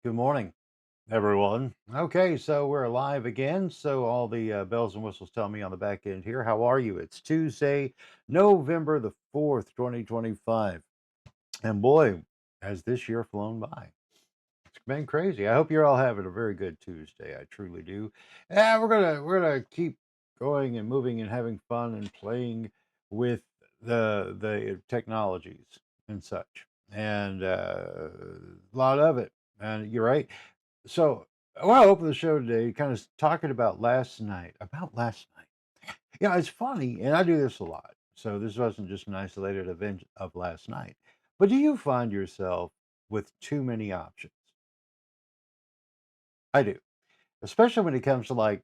Good morning, everyone. Okay, so we're live again. So all the bells and whistles tell me on the back end here. How are you? It's Tuesday, November the 4th, 2025. And boy, has this year flown by. It's been crazy. I hope you're all having a very good Tuesday. I truly do. And we're gonna keep going and moving and having fun and playing with the technologies and such. And a lot of it. And you're right. So I want to open the show today, kind of talking about last night. About last night. Yeah, it's funny, and I do this a lot. So this wasn't just an isolated event of last night. But do you find yourself with too many options? I do, especially when it comes to like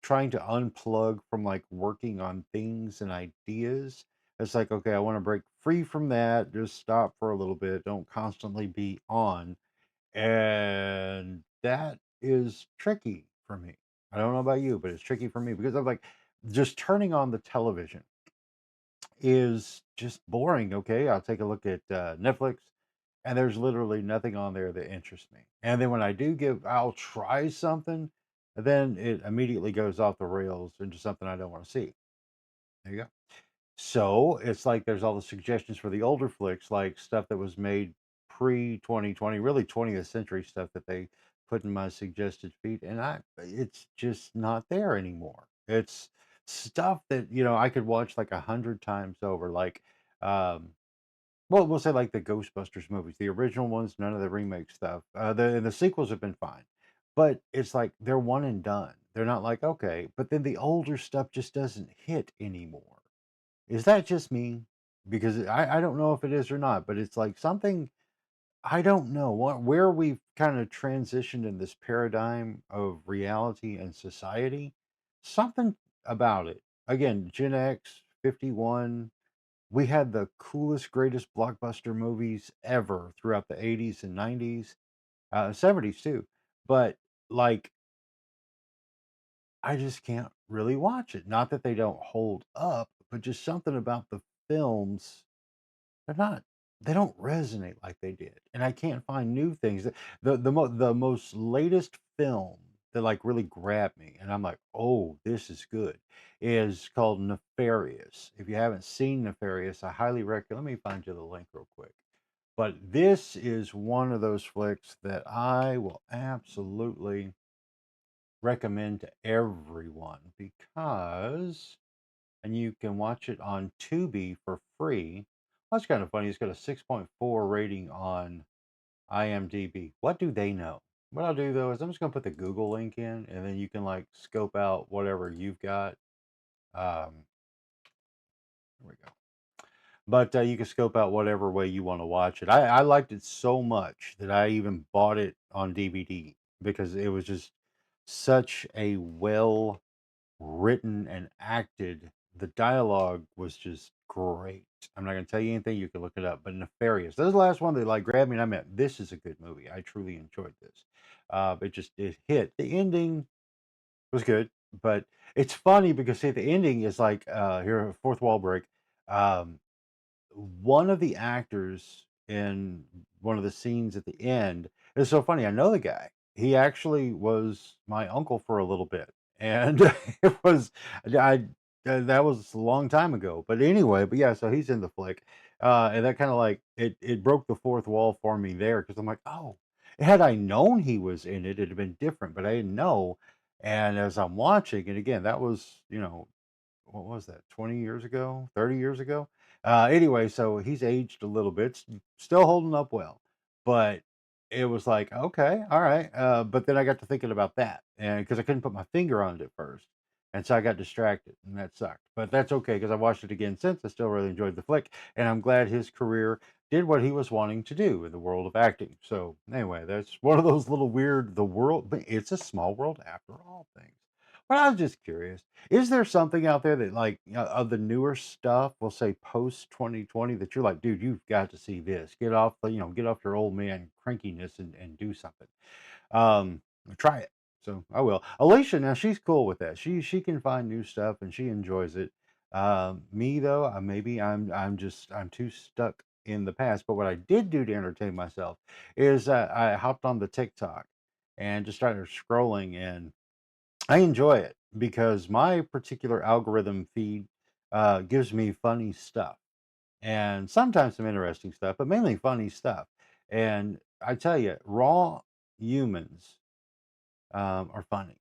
trying to unplug from like working on things and ideas. It's like, okay, I want to break free from that. Just stop for a little bit. Don't constantly be on. And that is tricky for me. I don't know about you, but it's tricky for me because I'm like, just turning on the television is just boring. Okay, I'll take a look at Netflix, and there's literally nothing on there that interests me. And then when I do I'll try something, then it immediately goes off the rails into something I don't want to see. There you go. So it's like there's all the suggestions for the older flicks, like stuff that was made pre 2020, really 20th century stuff that they put in my suggested feed, and it's just not there anymore. It's stuff that I could watch like 100 times over, like um, well, we'll say like the Ghostbusters movies, the original ones, none of the remake stuff. The sequels have been fine, but it's like they're one and done. They're not like okay, but then the older stuff just doesn't hit anymore. Is that just me? Because I don't know if it is or not, but it's like something I don't know where we've kind of transitioned in this paradigm of reality and society. Something about it. Again, Gen X, 51, we had the coolest, greatest blockbuster movies ever throughout the 80s and 90s, 70s too. But like I just can't really watch it. Not that they don't hold up, but just something about the films. They're not they don't resonate like they did, and I can't find new things. The most latest film that, like, really grabbed me, and I'm like, "Oh, this is good," is called Nefarious. If you haven't seen Nefarious, I highly recommend. Let me find you the link real quick. But this is one of those flicks that I will absolutely recommend to everyone because and you can watch it on Tubi for free. Well, that's kind of funny. It's got a 6.4 rating on IMDb. What do they know? What I'll do though is I'm just gonna put the Google link in, and then you can like scope out whatever you've got. Um, here we go. But you can scope out whatever way you want to watch it. I liked it so much that I even bought it on DVD because it was just such a well written and acted. The dialogue was just great. I'm not gonna tell you anything, you can look it up, but Nefarious. This is the last one that like grabbed me and I meant this is a good movie. I truly enjoyed this. It hit. The ending was good, but it's funny because see the ending is like here fourth wall break. Um one of the actors in one of the scenes at the end is so funny. I know the guy. He actually was my uncle for a little bit, and it was I that was a long time ago. But anyway, but yeah, so he's in the flick, and that kind of like it broke the fourth wall for me there because I'm like, oh, had I known he was in it, it'd have been different, but I didn't know. And as I'm watching, and again, that was what was that, 20 years ago, 30 years ago? Anyway, so he's aged a little bit, still holding up well. But it was like, okay, all right. But then I got to thinking about that, and because I couldn't put my finger on it at first. And so I got distracted, and that sucked. But that's okay because I watched it again since. I still really enjoyed the flick, and I'm glad his career did what he was wanting to do in the world of acting. So anyway, that's one of those little weird the world, but it's a small world after all things. But I was just curious. Is there something out there that, like, of the newer stuff, we'll say post 2020, that you're like, dude, you've got to see this. Get off your old man crankiness and do something. Um, Try it. So I will. Alicia, now she's cool with that. She can find new stuff and she enjoys it. Me though, maybe I'm too stuck in the past. But what I did do to entertain myself is I hopped on the TikTok and just started scrolling, and I enjoy it because my particular algorithm feed gives me funny stuff and sometimes some interesting stuff, but mainly funny stuff. And I tell you, raw humans are funny.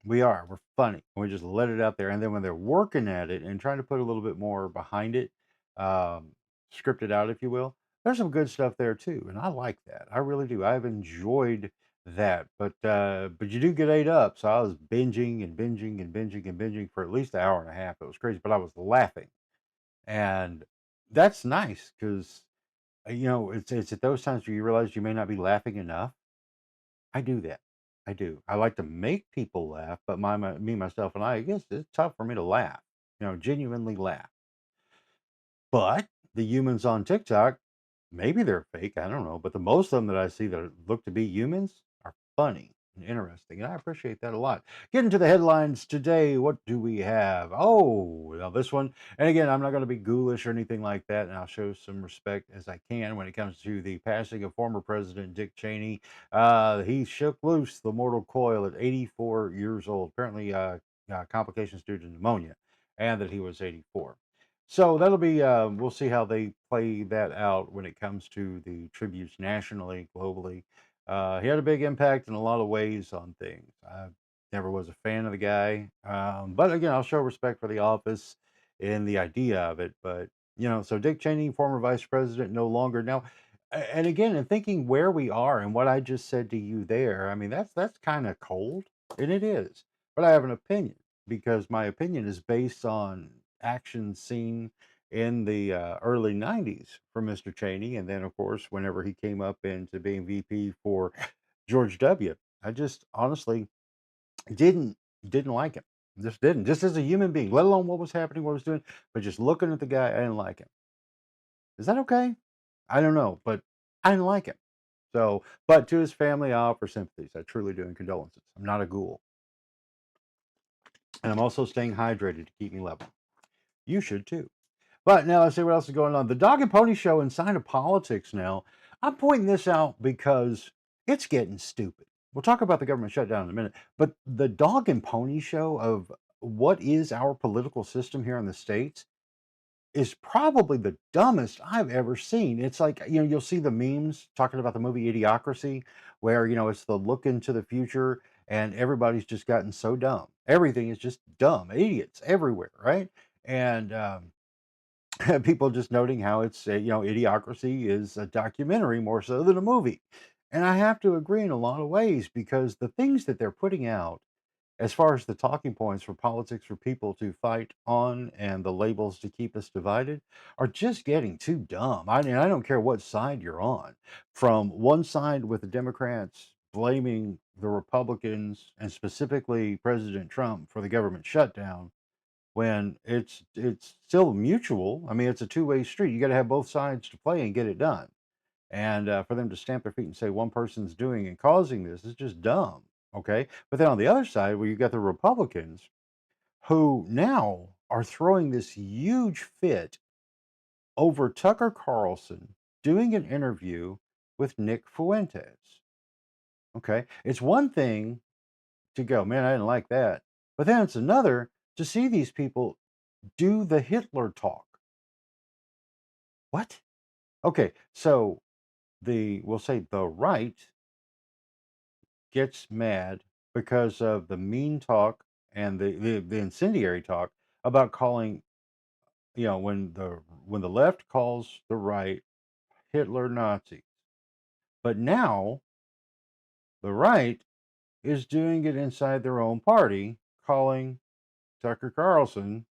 We are. We're funny. We just let it out there, and then when they're working at it and trying to put a little bit more behind it, um, scripted out, if you will, there's some good stuff there too, and I like that. I really do. I've enjoyed that, but you do get ate up. So I was binging and binging and binging and binging for at least an hour and a half. It was crazy, but I was laughing, and that's nice because it's at those times where you realize you may not be laughing enough. I do that. I do. I like to make people laugh, but me, myself, and I guess it's tough for me to laugh, genuinely laugh. But the humans on TikTok, maybe they're fake, I don't know, but the most of them that I see that look to be humans are funny and interesting, and I appreciate that a lot. Getting to the headlines today, what do we have? Oh, now this one, and again, I'm not going to be ghoulish or anything like that, and I'll show some respect as I can when it comes to the passing of former President Dick Cheney. He shook loose the mortal coil at 84 years old, apparently complications due to pneumonia, and that he was 84. So that'll be, we'll see how they play that out when it comes to the tributes nationally, globally. He had a big impact in a lot of ways on things. I never was a fan of the guy. But again, I'll show respect for the office and the idea of it. But, so Dick Cheney, former vice president, no longer. Now, and again, in thinking where we are and what I just said to you there, I mean, that's kind of cold, and it is. But I have an opinion because my opinion is based on action seen in the early 90s from Mr. Cheney. And then, of course, whenever he came up into being VP for George W., I just honestly didn't didn't like him. Just didn't. Just as a human being, let alone what was happening, what was doing, but just looking at the guy, I didn't like him. Is that okay? I don't know, but I didn't like him. So, but to his family, I offer sympathies. I truly do, and condolences. I'm not a ghoul, and I'm also staying hydrated to keep me level. You should too. But now let's see what else is going on. The dog and pony show inside of politics now. I'm pointing this out because it's getting stupid. We'll talk about the government shutdown in a minute, but the dog and pony show of what is our political system here in the States is probably the dumbest I've ever seen. It's like, you'll see the memes talking about the movie Idiocracy, where, it's the look into the future and everybody's just gotten so dumb. Everything is just dumb, idiots everywhere, right? And people just noting how it's Idiocracy is a documentary more so than a movie. And I have to agree in a lot of ways because the things that they're putting out as far as the talking points for politics for people to fight on and the labels to keep us divided are just getting too dumb. I don't care what side you're on. From one side with the Democrats blaming the Republicans and specifically President Trump for the government shutdown when it's still mutual. I mean, it's a two-way street. You got to have both sides to play and get it done. And for them to stamp their feet and say one person's doing and causing this is just dumb. Okay. But then on the other side, where you got the Republicans who now are throwing this huge fit over Tucker Carlson doing an interview with Nick Fuentes. Okay. It's one thing to go, man, I didn't like that. But then it's another to see these people do the Hitler talk. What? Okay. So we'll say the right gets mad because of the mean talk and the incendiary talk about calling, when the left calls the right Hitler Nazis. But now the right is doing it inside their own party, calling Tucker Carlson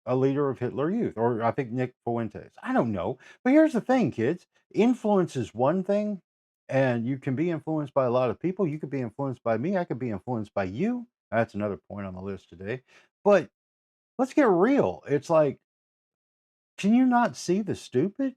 a leader of Hitler Youth, or I think Nick Fuentes. I don't know. But here's the thing, kids. Influence is one thing, and you can be influenced by a lot of people. You could be influenced by me. I could be influenced by you. That's another point on the list today. But let's get real. It's like, can you not see the stupid?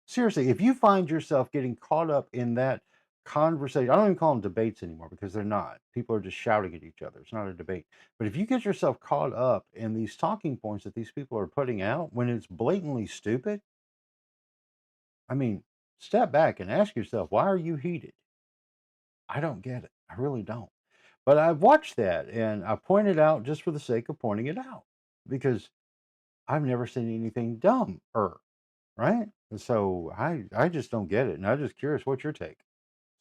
Seriously, if you find yourself getting caught up in that conversation, I don't even call them debates anymore because they're not. People are just shouting at each other. It's not a debate. But if you get yourself caught up in these talking points that these people are putting out when it's blatantly stupid, I mean, step back and ask yourself, why are you heated? I don't get it. I really don't. But I've watched that and I point it out just for the sake of pointing it out because I've never seen anything dumber, right? And so I just don't get it. And I'm just curious, what's your take?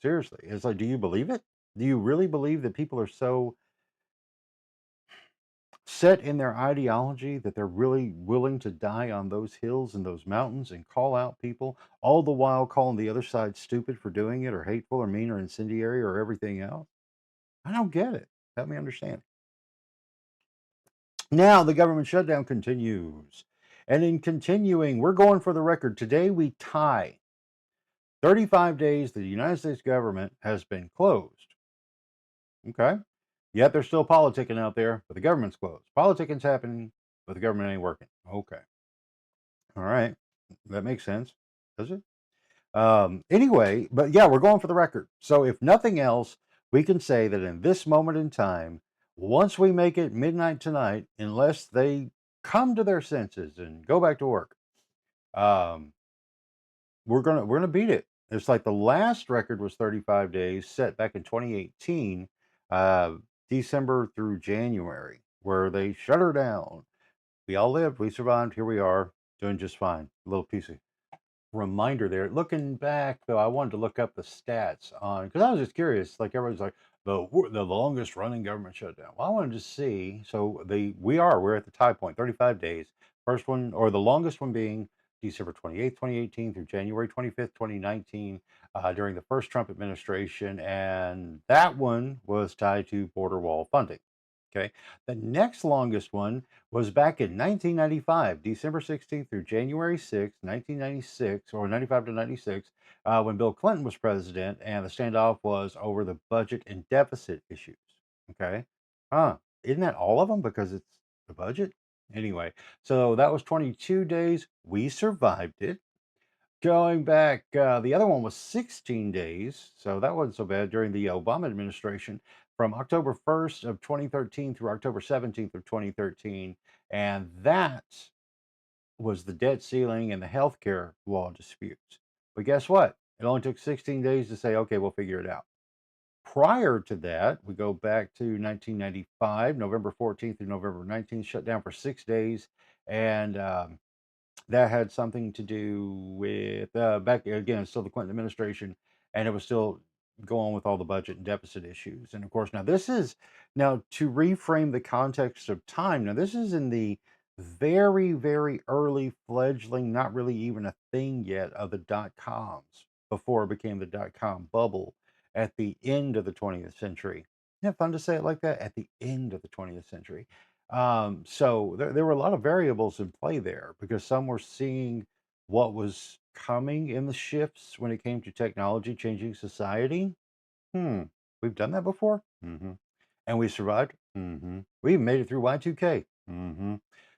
Seriously. It's like, do you believe it? Do you really believe that people are so set in their ideology that they're really willing to die on those hills and those mountains and call out people, all the while calling the other side stupid for doing it or hateful or mean or incendiary or everything else? I don't get it. Help me understand. Now the government shutdown continues. And in continuing, we're going for the record. Today we tie 35 days the United States government has been closed. Okay. Yet there's still politicking out there, but the government's closed. Politicking's happening, but the government ain't working. Okay. All right. That makes sense. Does it? Anyway, but yeah, we're going for the record. So if nothing else, we can say that in this moment in time, once we make it midnight tonight, unless they come to their senses and go back to work, um, we're gonna beat it. It's like the last record was 35 days set back in 2018, uh, December through January, where they shut her down. We all lived, we survived. Here we are, doing just fine. A little piece of reminder there. Looking back, though, I wanted to look up the stats on because I was just curious. Like everybody's like the longest running government shutdown. Well, I wanted to see. So we're at the tie point, 35 days. First one or the longest one being December 28th, 2018 through January 25th, 2019, during the first Trump administration, and that one was tied to border wall funding. Okay, the next longest one was back in 1995, December 16th through January 6th, 1996, or 95 to 96, when Bill Clinton was president, and the standoff was over the budget and deficit issues. Okay. Huh. Isn't that all of them? Because it's the budget? Anyway, so that was 22 days. We survived it. Going back, the other one was 16 days, so that wasn't so bad during the Obama administration from October 1st of 2013 through October 17th of 2013, and that was the debt ceiling and the healthcare law disputes. But guess what? It only took 16 days to say, okay, we'll figure it out. Prior to that, we go back to 1995, November 14th through November 19th, shut down for 6 days, and that had something to do with back again, still the Clinton administration, and it was still going with all the budget and deficit issues. And of course, now to reframe the context of time. Now, this is in the very, very early fledgling, not really even a thing yet, of the dot coms before it became the dot com bubble at the end of the 20th century. Isn't it fun to say it like that? At the end of the 20th century. So there were a lot of variables in play there because some were seeing what was coming in the shifts when it came to technology changing society. Hmm, we've done that before. And we survived. We even made it through Y2K.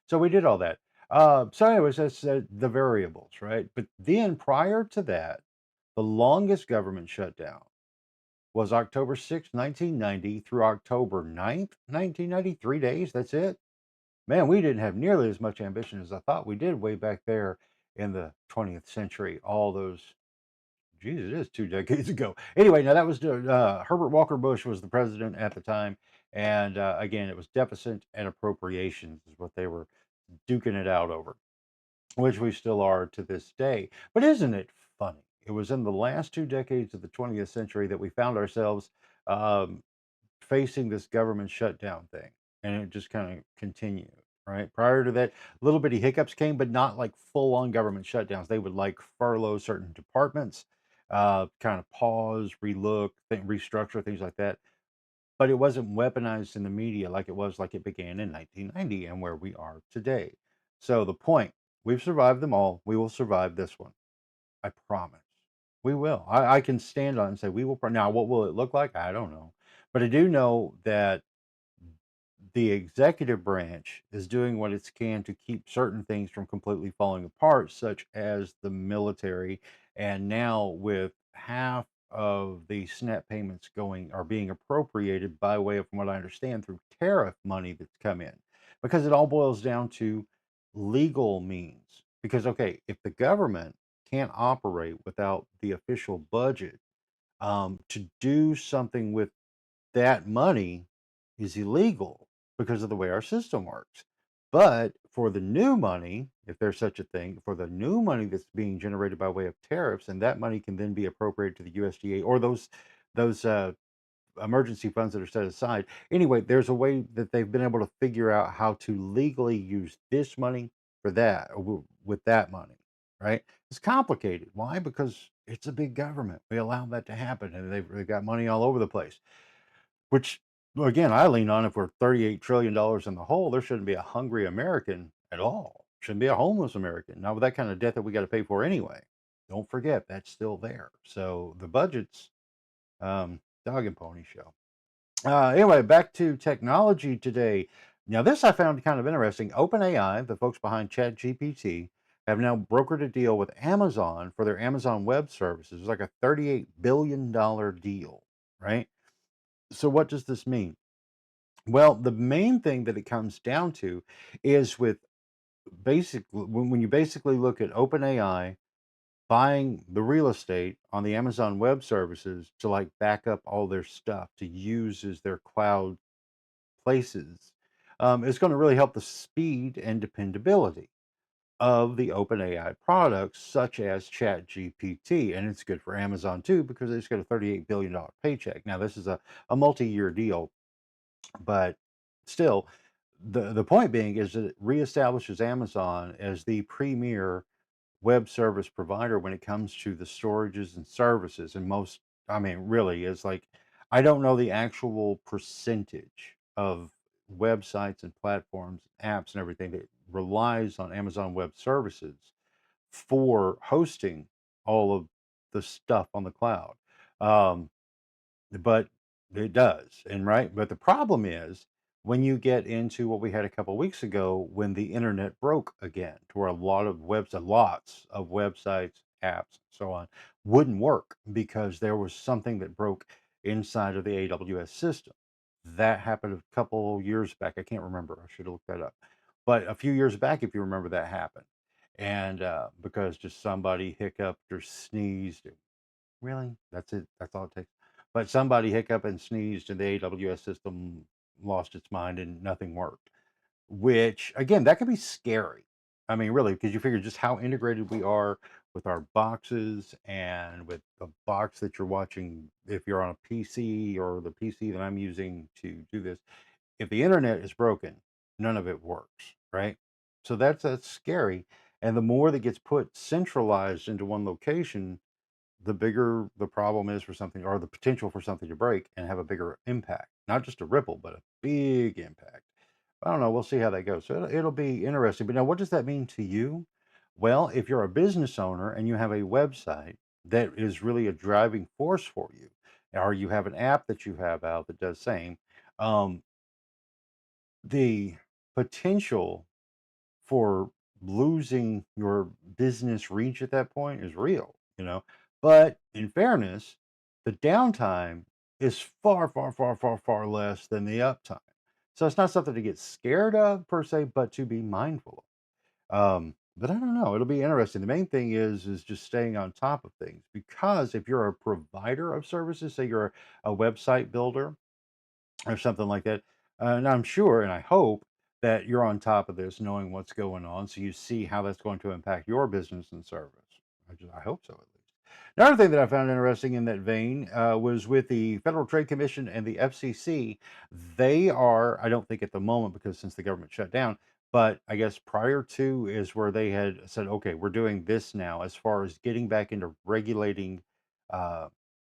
So we did all that. So, anyways, that's the variables, right? But then prior to that, the longest government shutdown was October 6th, 1990 through October 9th, 1990. 3 days. That's it. Man, we didn't have nearly as much ambition as I thought we did way back there in the 20th century. All those, geez, it is 2 decades ago. Anyway, now that was Herbert Walker Bush was the president at the time, and again, it was deficit and appropriations is what they were duking it out over, which we still are to this day. But isn't it funny? It was in the last 2 decades of the 20th century that we found ourselves um, facing this government shutdown thing, and it just kind of continued. Right prior to that, little bitty hiccups came, but not like full on government shutdowns. They would like furlough certain departments, kind of pause, relook, restructure things like that. But it wasn't weaponized in the media like it began in 1990 and where we are today. So the point, we've survived them all. We will survive this one. I promise. We will. I can stand on it and say we will. Now, what will it look like? I don't know. But I do know that the executive branch is doing what it can to keep certain things from completely falling apart, such as the military. And now, with half of the SNAP payments going are being appropriated by way of, from what I understand, through tariff money that's come in, because it all boils down to legal means. Because, okay, if the government can't operate without the official budget. To do something with that money is illegal because of the way our system works. But for the new money, if there's such a thing, for the new money that's being generated by way of tariffs, and that money can then be appropriated to the USDA or those emergency funds that are set aside. Anyway, there's a way that they've been able to figure out how to legally use this money for that with that money, right? It's complicated. Why? Because it's a big government. We allow that to happen, and they've got money all over the place. Which, well, again, I lean on if we're $38 trillion in the hole, there shouldn't be a hungry American at all. Shouldn't be a homeless American. Not with that kind of debt that we got to pay for anyway. Don't forget that's still there. So the budget's dog and pony show. Anyway, back to technology today. Now, this I found kind of interesting. OpenAI, the folks behind ChatGPT, have now brokered a deal with Amazon for their Amazon Web Services. It's like a $38 billion deal, right? So, what does this mean? Well, the main thing that it comes down to is with basically when you basically look at OpenAI buying the real estate on the Amazon Web Services to like back up all their stuff to use as their cloud places, is going to really help the speed and dependability of the OpenAI products, such as ChatGPT. And it's good for Amazon too, because they just got a $38 billion paycheck. Now, this is a multi year deal, but still, the point being is that it reestablishes Amazon as the premier web service provider when it comes to the storages and services. And most, I mean, really is like, I don't know the actual percentage of websites and platforms, apps, and everything that relies on Amazon Web Services for hosting all of the stuff on the cloud. Um, but it does, and right? But the problem is when you get into what we had a couple weeks ago when the internet broke again, to where lots of websites, apps, so on, wouldn't work because there was something that broke inside of the AWS system. That happened a couple years back. I can't remember. I should have looked that up. But a few years back, if you remember, that happened. And because just somebody hiccuped or sneezed. Really? That's it? That's all it takes? But somebody hiccuped and sneezed, and the AWS system lost its mind and nothing worked, which, again, that could be scary. I mean, really, because you figure just how integrated we are with our boxes and with the box that you're watching, if you're on a PC or the PC that I'm using to do this. If the internet is broken, none of it works, right? So that's scary. And the more that gets put centralized into one location, the bigger the problem is for something or the potential for something to break and have a bigger impact, not just a ripple, but a big impact. I don't know. We'll see how that goes. So it'll be interesting. But now, what does that mean to you? Well, if you're a business owner and you have a website that is really a driving force for you, or you have an app that you have out that does same, um, the potential for losing your business reach at that point is real. But in fairness, the downtime is far, far, far, far, far less than the uptime. So it's not something to get scared of per se, but to be mindful of. But I don't know. It'll be interesting. The main thing is just staying on top of things because if you're a provider of services, say you're a website builder or something like that. And I'm sure and I hope that you're on top of this, knowing what's going on, so you see how that's going to impact your business and service. I hope so, at least. Another thing that I found interesting in that vein was with the Federal Trade Commission and the FCC. They are, I don't think at the moment, because since the government shut down, but I guess prior to is where they had said, okay, we're doing this now as far as getting back into regulating uh,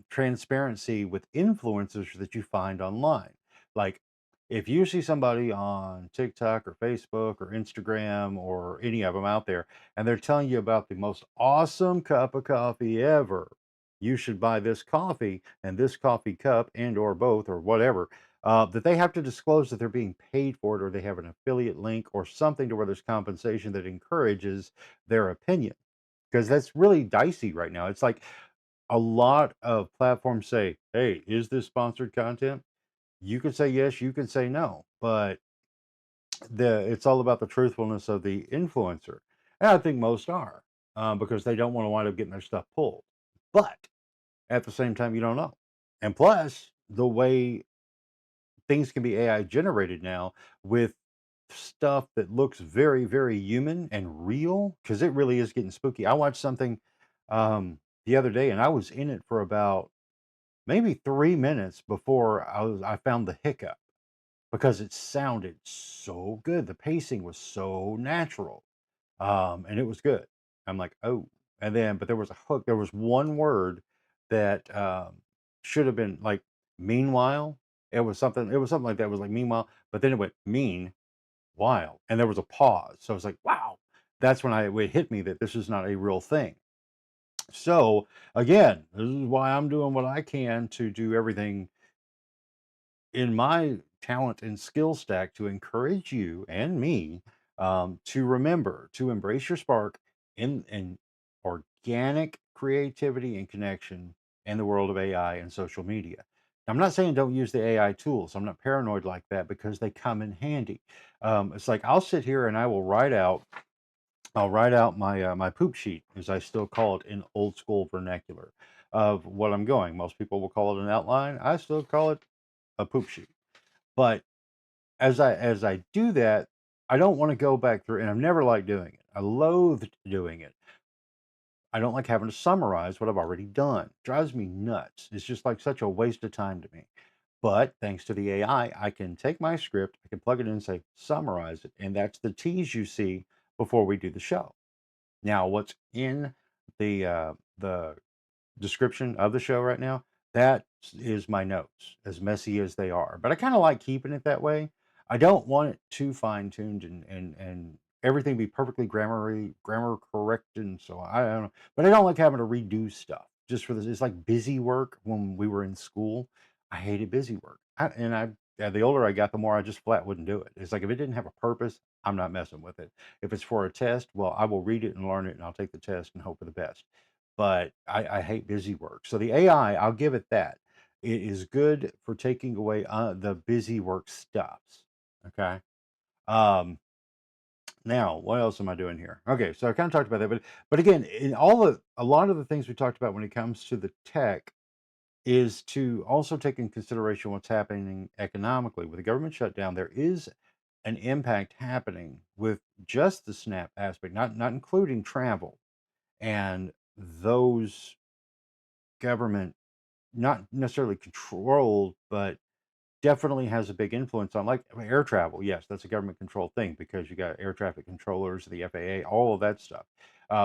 transparency with influencers that you find online. Like, if you see somebody on TikTok or Facebook or Instagram or any of them out there, and they're telling you about the most awesome cup of coffee ever, you should buy this coffee and this coffee cup and or both or whatever. That they have to disclose that they're being paid for it or they have an affiliate link or something to where there's compensation that encourages their opinion. Because that's really dicey right now. It's like a lot of platforms say, hey, is this sponsored content? You can say yes, you can say no, but it's all about the truthfulness of the influencer. And I think most are. because they don't want to wind up getting their stuff pulled. But at the same time, you don't know. And plus, the way things can be AI generated now with stuff that looks very, very human and real, because it really is getting spooky. I watched something the other day, and I was in it for about maybe 3 minutes before I found the hiccup because it sounded so good. The pacing was so natural, and it was good. I'm like, oh, and then, but there was a hook. There was one word that should have been like meanwhile. It was something. It was something like that. It was like meanwhile, but then it went mean while, and there was a pause. So I was like, wow. That's when it hit me that this is not a real thing. So again, this is why I'm doing what I can to do everything in my talent and skill stack to encourage you and me to remember to embrace your spark in organic creativity and connection in the world of AI and social media. I'm not saying don't use the AI tools. I'm not paranoid like that because they come in handy. It's like I'll sit here and I will write out. I'll write out my poop sheet, as I still call it in old school vernacular, of what I'm going. Most people will call it an outline. I still call it a poop sheet. But as I do that, I don't want to go back through, and I've never liked doing it. I loathed doing it. I don't like having to summarize what I've already done. Drives me nuts. It's just like such a waste of time to me. But thanks to the AI, I can take my script, I can plug it in and say, summarize it. And that's the tease you see before we do the show. Now, what's in the description of the show right now, that is my notes, as messy as they are. But I kind of like keeping it that way. I don't want it too fine tuned and everything be perfectly grammar correct and so on. I don't know. But I don't like having to redo stuff just for this. It's like busy work when we were in school. I hated busy work. The older I got, the more I just flat wouldn't do it. It's like if it didn't have a purpose, I'm not messing with it. If it's for a test, well, I will read it and learn it and I'll take the test and hope for the best. But I hate busy work. So the AI, I'll give it that. It is good for taking away the busy work stuffs. Okay. Um, Now, what else am I doing here? Okay, so I kind of talked about that, but again, in a lot of the things we talked about when it comes to the tech is to also take in consideration what's happening economically. With the government shutdown, there is an impact happening with just the SNAP aspect, not including travel and those government, not necessarily controlled, but definitely has a big influence on, like, air travel. Yes, that's a government controlled thing because you got air traffic controllers, the FAA, all of that stuff.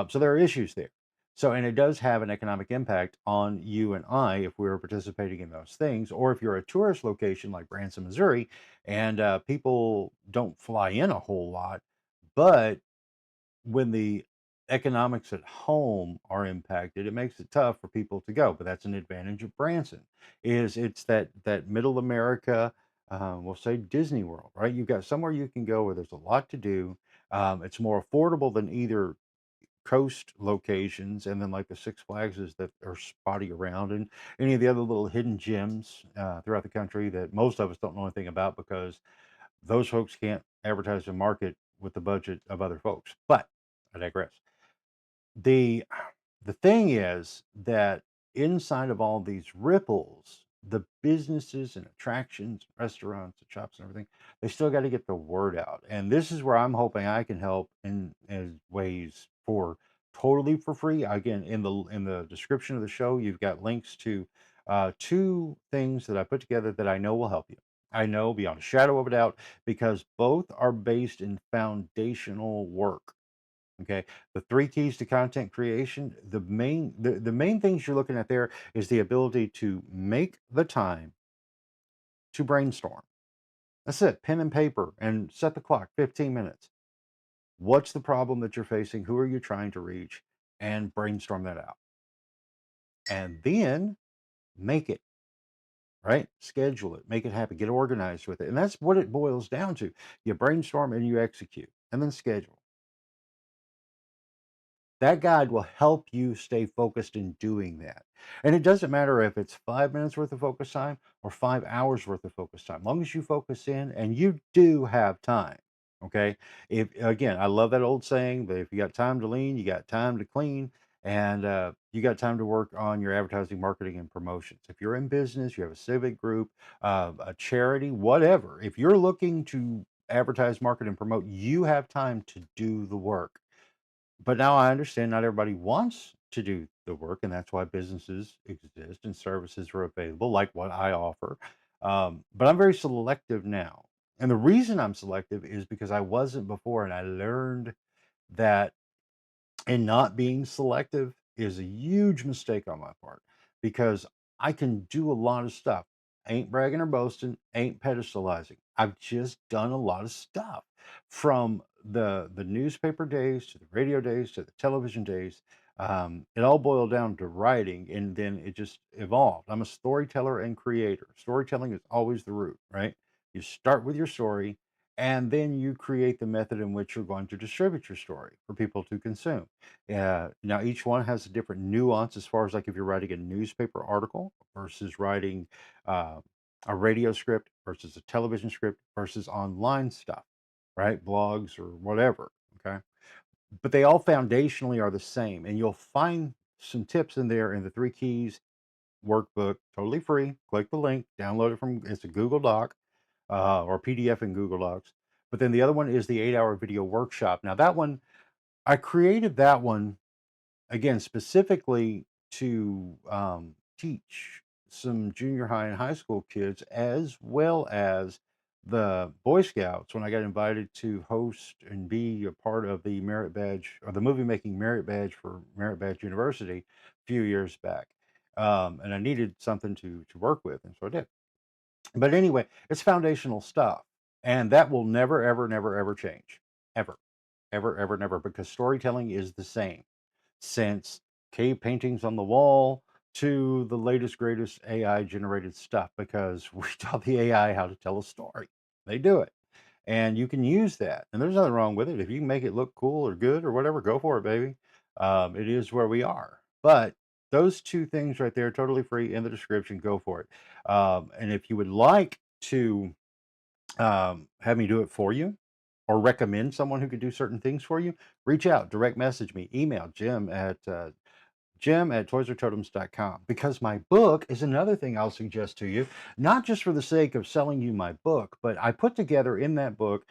So there are issues there. So, and it does have an economic impact on you and I if we were participating in those things, or if you're a tourist location like Branson, Missouri, and people don't fly in a whole lot, but when the economics at home are impacted, it makes it tough for people to go. But that's an advantage of Branson, is it's that middle America, we'll say Disney World, right? You've got somewhere you can go where there's a lot to do. It's more affordable than either coast locations, and then like the Six Flags is that are spotty around, and any of the other little hidden gems throughout the country that most of us don't know anything about because those folks can't advertise and market with the budget of other folks. But I digress. The the thing is that inside of all these ripples, the businesses and attractions, restaurants and shops and everything, they still got to get the word out. And this is where I'm hoping I can help in as ways for totally for free. Again, in the description of the show, you've got links to two things that I put together that I know will help you. I know beyond a shadow of a doubt because both are based in foundational work. Okay. The three keys to content creation, the main things you're looking at there is the ability to make the time to brainstorm. That's it. Pen and paper and set the clock 15 minutes. What's the problem that you're facing? Who are you trying to reach? And brainstorm that out. And then make it, right? Schedule it, make it happen, get organized with it. And that's what it boils down to. You brainstorm and you execute and then schedule. That guide will help you stay focused in doing that. And it doesn't matter if it's 5 minutes worth of focus time or 5 hours worth of focus time. Long as you focus in and you do have time. Okay. If again, I love that old saying that if you got time to lean, you got time to clean, and you got time to work on your advertising, marketing, and promotions. If you're in business, you have a civic group, a charity, whatever. If you're looking to advertise, market, and promote, you have time to do the work. But now I understand not everybody wants to do the work, and that's why businesses exist and services are available, like what I offer. But I'm very selective now. And the reason I'm selective is because I wasn't before, and I learned that and not being selective is a huge mistake on my part because I can do a lot of stuff. Ain't bragging or boasting, ain't pedestalizing. I've just done a lot of stuff from the newspaper days to the radio days to the television days. It all boiled down to writing, and then it just evolved. I'm a storyteller and creator. Storytelling is always the root, right? You start with your story, and then you create the method in which you're going to distribute your story for people to consume. Now each one has a different nuance as far as like if you're writing a newspaper article versus writing uh, a radio script versus a television script versus online stuff, right? Blogs or whatever. Okay. But they all foundationally are the same. And you'll find some tips in there in the three keys workbook, totally free. Click the link, download it from it's a Google Doc or PDF in Google Docs. But then the other one is the 8 hour video workshop. Now that one, I created that one again, specifically to teach some junior high and high school kids, as well as the Boy Scouts, when I got invited to host and be a part of the merit badge or the movie making merit badge for Merit Badge University a few years back. And I needed something to work with, and so I did. But anyway, it's foundational stuff, and that will never, ever, never, ever change, ever, ever, ever, never, because storytelling is the same since cave paintings on the wall to the latest, greatest AI generated stuff because we taught the AI how to tell a story. They do it. And you can use that. And there's nothing wrong with it. If you can make it look cool or good or whatever, go for it, baby. It is where we are. But those two things right there, totally free in the description. Go for it. And if you would like to have me do it for you or recommend someone who could do certain things for you, reach out, direct message me, email Jim at toysortotems.com, because my book is another thing I'll suggest to you, not just for the sake of selling you my book, but I put together in that book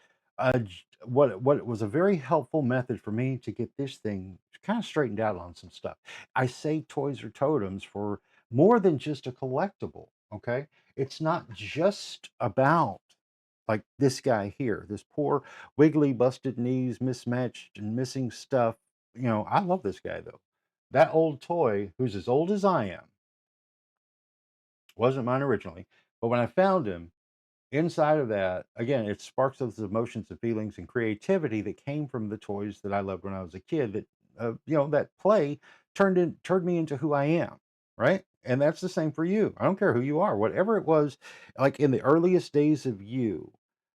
what was a very helpful method for me to get this thing kind of straightened out on some stuff. I say toys or totems for more than just a collectible. Okay. It's not just about like this guy here, this poor wiggly, busted knees, mismatched and missing stuff. I love this guy though. That old toy, who's as old as I am, wasn't mine originally, but when I found him, inside of that, again, it sparks those emotions and feelings and creativity that came from the toys that I loved when I was a kid. That play turned me into who I am, right? And that's the same for you. I don't care who you are, whatever it was, like in the earliest days of you,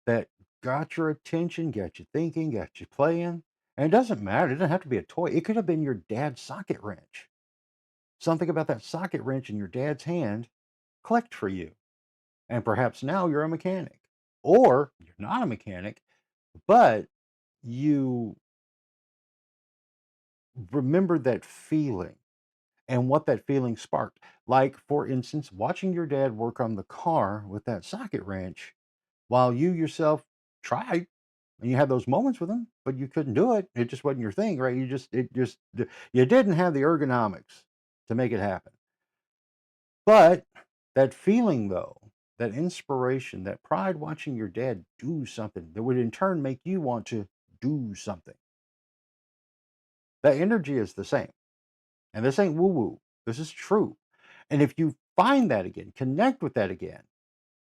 that got your attention, got you thinking, got you playing. And it doesn't matter. It doesn't have to be a toy. It could have been your dad's socket wrench. Something about that socket wrench in your dad's hand clicked for you. And perhaps now you're a mechanic. Or you're not a mechanic, but you remember that feeling and what that feeling sparked. Like, for instance, watching your dad work on the car with that socket wrench while you yourself tried and you had those moments with him, but you couldn't do it. It just wasn't your thing, right? You didn't have the ergonomics to make it happen. But that feeling though, that inspiration, that pride watching your dad do something that would in turn make you want to do something. That energy is the same. And this ain't woo-woo. This is true. And if you find that again, connect with that again,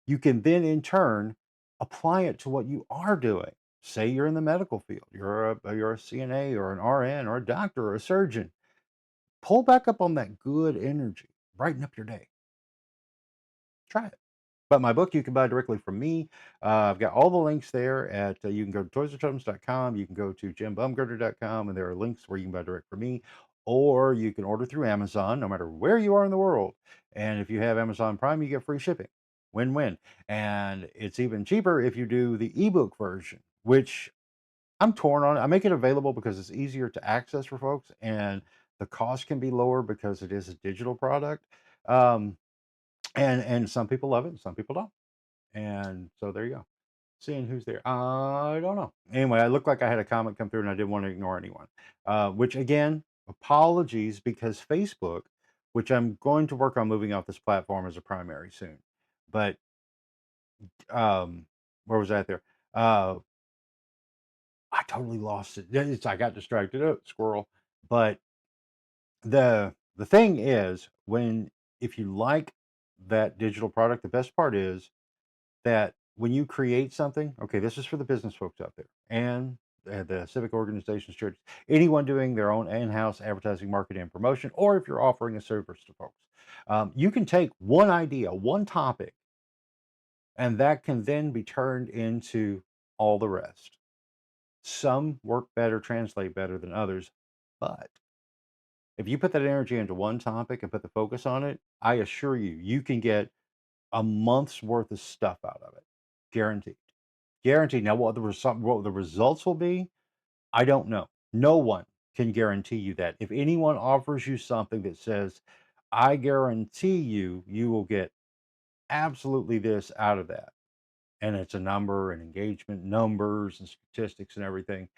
you can then in turn apply it to what you are doing. Say you're in the medical field, you're a CNA or an RN or a doctor or a surgeon. Pull back up on that good energy. Brighten up your day. Try it. But my book you can buy directly from me. I've got all the links there you can go to toysortotems.com, you can go to jimbumgarner.com, and there are links where you can buy direct from me, or you can order through Amazon, no matter where you are in the world. And if you have Amazon Prime, you get free shipping. Win-win. And it's even cheaper if you do the ebook version, which I'm torn on it. I make it available because it's easier to access for folks, and the cost can be lower because it is a digital product. Um, and some people love it, and some people don't. And so there you go. Seeing who's there. I don't know. Anyway, I looked like I had a comment come through, and I didn't want to ignore anyone. Which again, apologies because Facebook, which I'm going to work on moving off this platform as a primary soon. But where was I at there? Uh, I totally lost it. I got distracted. Oh, squirrel. But the thing is, when if you like that digital product, the best part is that when you create something, okay, this is for the business folks out there and the civic organizations, churches, anyone doing their own in-house advertising, marketing, and promotion, or if you're offering a service to folks, you can take one idea, one topic, and that can then be turned into all the rest. Some work better, translate better than others, but if you put that energy into one topic and put the focus on it, I assure you, you can get a month's worth of stuff out of it, guaranteed. Guaranteed. Now, what the results will be, I don't know. No one can guarantee you that. If anyone offers you something that says, "I guarantee you, you will get absolutely this out of that," and it's a number and engagement numbers and statistics and everything,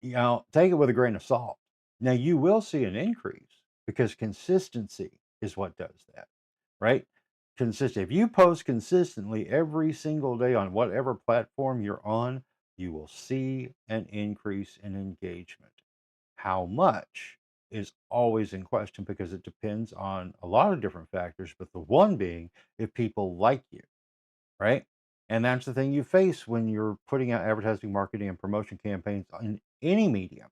take it with a grain of salt. Now, you will see an increase because consistency is what does that, right? Consistent. If you post consistently every single day on whatever platform you're on, you will see an increase in engagement. How much is always in question because it depends on a lot of different factors, but the one being if people like you, right? And that's the thing you face when you're putting out advertising, marketing, and promotion campaigns in any medium.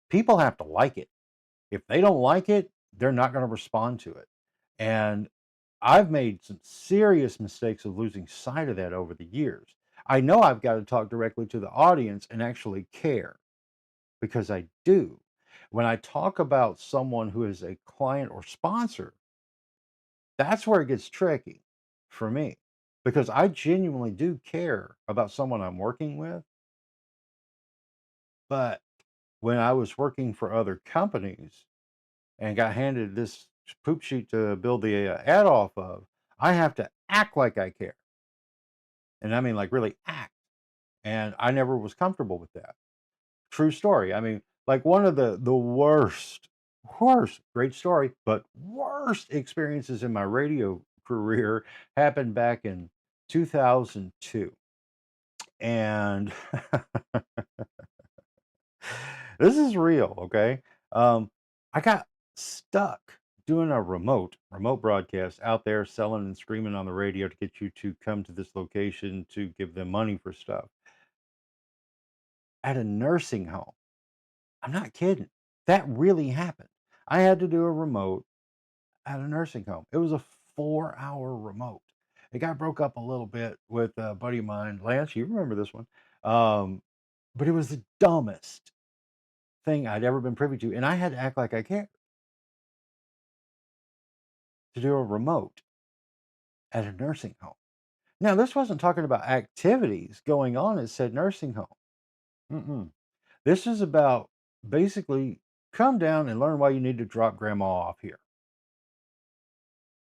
People have to like it. If they don't like it, they're not going to respond to it. And I've made some serious mistakes of losing sight of that over the years. I know I've got to talk directly to the audience and actually care because I do. When I talk about someone who is a client or sponsor, that's where it gets tricky for me because I genuinely do care about someone I'm working with. But when I was working for other companies and got handed this poop sheet to build the ad off of, I have to act like I care. And I mean, like, really act. And I never was comfortable with that. True story. I mean, like one of the worst, great story, but worst experiences in my radio career happened back in 2002. And this is real, okay? I got stuck doing a remote broadcast out there selling and screaming on the radio to get you to come to this location to give them money for stuff at a nursing home. I'm not kidding. That really happened. I had to do a remote at a nursing home. It was a 4-hour remote. It got broke up a little bit with a buddy of mine, Lance. You remember this one? Um, but it was the dumbest thing I'd ever been privy to, and I had to act like I cared to do a remote at a nursing home. Now, this wasn't talking about activities going on at said nursing home. Mm-mm. This is about basically come down and learn why you need to drop grandma off here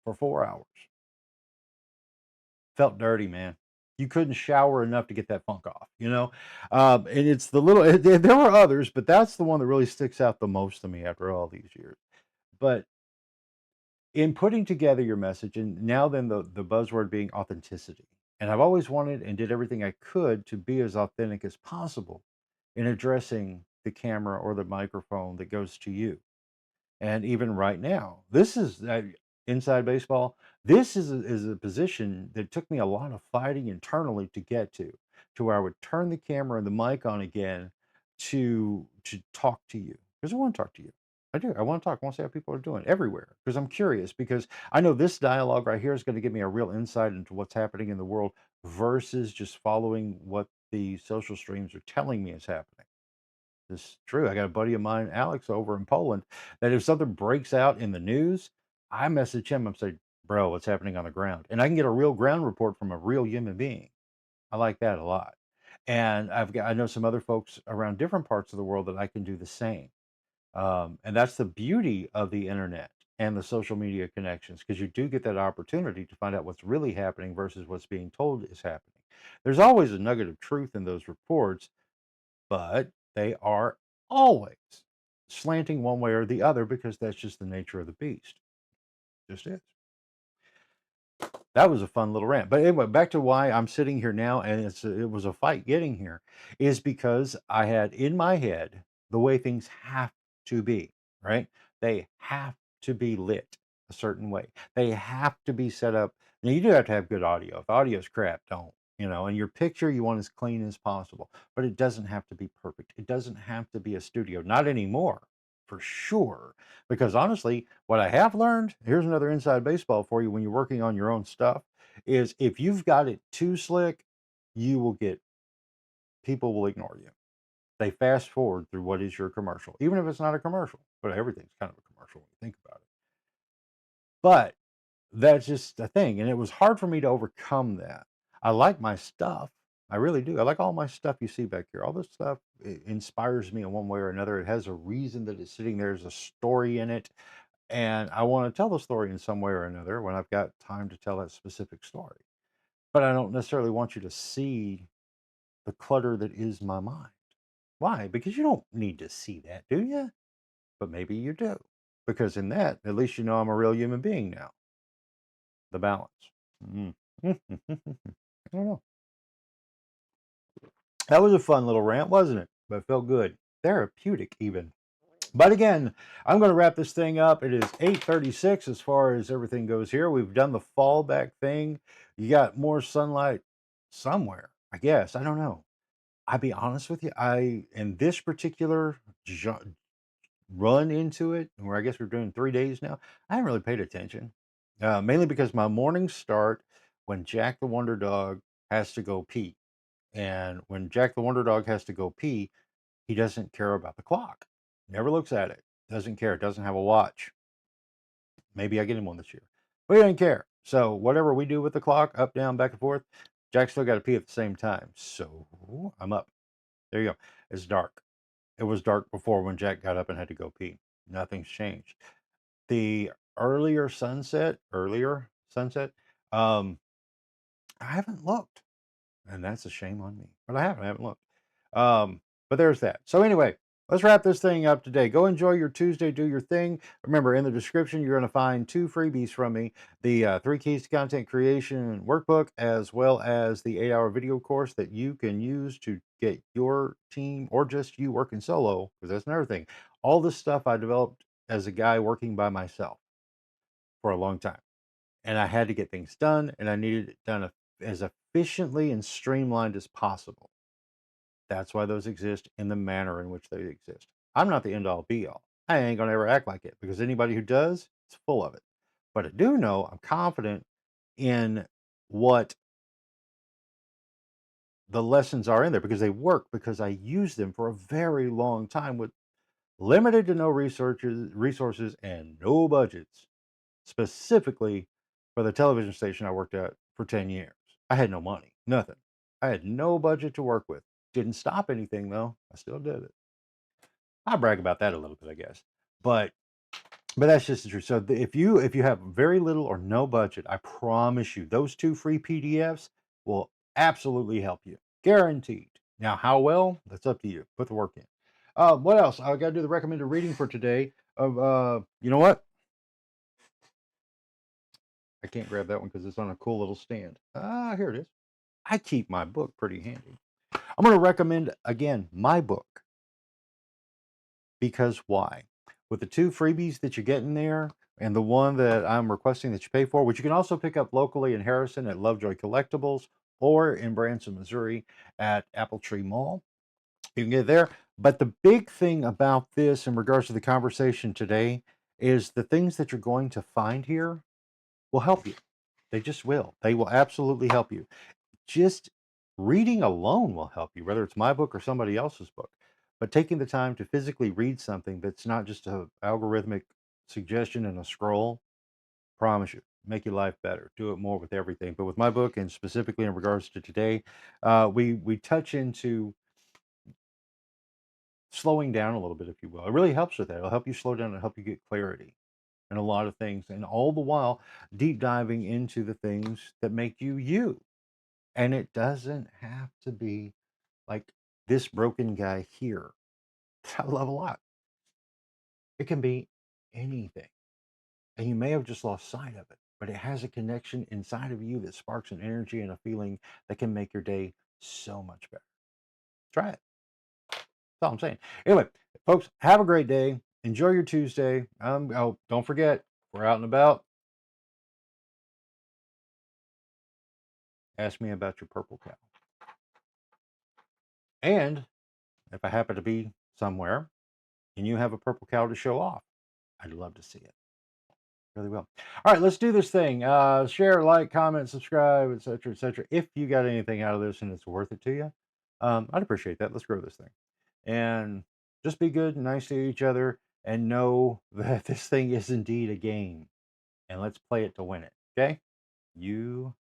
for 4 hours. Felt dirty, man. You couldn't shower enough to get that funk off, you know? And it's the little, there were others, but that's the one that really sticks out the most to me after all these years. But in putting together your message, and now then the buzzword being authenticity. And I've always wanted and did everything I could to be as authentic as possible in addressing the camera or the microphone that goes to you. And even right now, this is inside baseball. This is a position that took me a lot of fighting internally to get to where I would turn the camera and the mic on again to talk to you because I want to talk to you. I do. I want to talk. I want to see how people are doing everywhere because I'm curious because I know this dialogue right here is going to give me a real insight into what's happening in the world versus just following what the social streams are telling me is happening. This is true. I got a buddy of mine, Alex, over in Poland, that if something breaks out in the news, I message him and say, "Bro, what's happening on the ground?" And I can get a real ground report from a real human being. I like that a lot. And I know some other folks around different parts of the world that I can do the same. And that's the beauty of the internet and the social media connections, because you do get that opportunity to find out what's really happening versus what's being told is happening. There's always a nugget of truth in those reports, but they are always slanting one way or the other because that's just the nature of the beast. Just is. That was a fun little rant. But anyway, back to why I'm sitting here now, and it was a fight getting here, is because I had in my head the way things have to be, right? They have to be lit a certain way. They have to be set up. Now you do have to have good audio. If audio's crap, don't. And your picture you want as clean as possible, but it doesn't have to be perfect. It doesn't have to be a studio, not anymore, for sure. Because honestly, what I have learned, here's another inside baseball for you when you're working on your own stuff, is if you've got it too slick, you will get people will ignore you. They fast forward through what is your commercial, even if it's not a commercial, but everything's kind of a commercial when you think about it. But that's just a thing. And it was hard for me to overcome that. I like my stuff. I really do. I like all my stuff you see back here. All this stuff inspires me in one way or another. It has a reason that it's sitting there. There's a story in it. And I want to tell the story in some way or another when I've got time to tell that specific story. But I don't necessarily want you to see the clutter that is my mind. Why? Because you don't need to see that, do you? But maybe you do. Because in that, at least you know I'm a real human being now. The balance. Mm. I don't know. That was a fun little rant, wasn't it? But it felt good. Therapeutic, even. But again, I'm going to wrap this thing up. It is 8:36 as far as everything goes here. We've done the fallback thing. You got more sunlight somewhere, I guess. I don't know. I'll be honest with you. In this particular run into it, where I guess we're doing 3 days now, I haven't really paid attention. Mainly because my mornings start when Jack the Wonder Dog has to go pee. And when Jack the Wonder Dog has to go pee, he doesn't care about the clock. Never looks at it. Doesn't care. Doesn't have a watch. Maybe I get him one this year. But he doesn't care. So whatever we do with the clock, up, down, back and forth, Jack's still got to pee at the same time. So I'm up. There you go. It's dark. It was dark before when Jack got up and had to go pee. Nothing's changed. The earlier sunset, I haven't looked. And that's a shame on me. But I haven't looked. But there's that. So anyway, let's wrap this thing up today. Go enjoy your Tuesday, do your thing. Remember, in the description, you're going to find 2 freebies from me, the 3 Keys to Content Creation workbook, as well as the 8-hour video course that you can use to get your team or just you working solo, because that's another thing. All this stuff I developed as a guy working by myself for a long time. And I had to get things done, and I needed it done as efficiently and streamlined as possible. That's why those exist in the manner in which they exist. I'm not the end all be all. I ain't gonna ever act like it, because anybody who does is full of it. But I do know I'm confident in what the lessons are in there, because they work, because I used them for a very long time with limited to no resources and no budgets, specifically for the television station I worked at for 10 years. I had no money, nothing. I had no budget to work with. Didn't stop anything though. I still did it. I brag about that a little bit, I guess. But that's just the truth. So if you have very little or no budget, I promise you those 2 free PDFs will absolutely help you. Guaranteed. Now, how well? That's up to you. Put the work in. What else? I got to do the recommended reading for today of you know what? I can't grab that one because it's on a cool little stand. Ah, here it is. I keep my book pretty handy. I'm going to recommend again my book. Because why? With the 2 freebies that you get in there and the one that I'm requesting that you pay for, which you can also pick up locally in Harrison at Lovejoy Collectibles or in Branson, Missouri at Apple Tree Mall. You can get it there. But the big thing about this in regards to the conversation today is the things that you're going to find here will help you. They just will. They will absolutely help you. Just reading alone will help you, whether it's my book or somebody else's book. But taking the time to physically read something that's not just a algorithmic suggestion and a scroll, promise you, make your life better. Do it more with everything. But with my book, and specifically in regards to today, we touch into slowing down a little bit, if you will. It really helps with that. It'll help you slow down and help you get clarity in a lot of things, and all the while deep diving into the things that make you you. And it doesn't have to be like this broken guy here that I love a lot. It can be anything. And you may have just lost sight of it, but it has a connection inside of you that sparks an energy and a feeling that can make your day so much better. Try it. That's all I'm saying. Anyway, folks, have a great day. Enjoy your Tuesday. Oh, don't forget, we're out and about. Ask me about your purple cow. And if I happen to be somewhere and you have a purple cow to show off, I'd love to see it. Really will. All right, let's do this thing. Share, like, comment, subscribe, etc., etc. If you got anything out of this and it's worth it to you, I'd appreciate that. Let's grow this thing, and just be good and nice to each other, and know that this thing is indeed a game, and let's play it to win it. Okay, you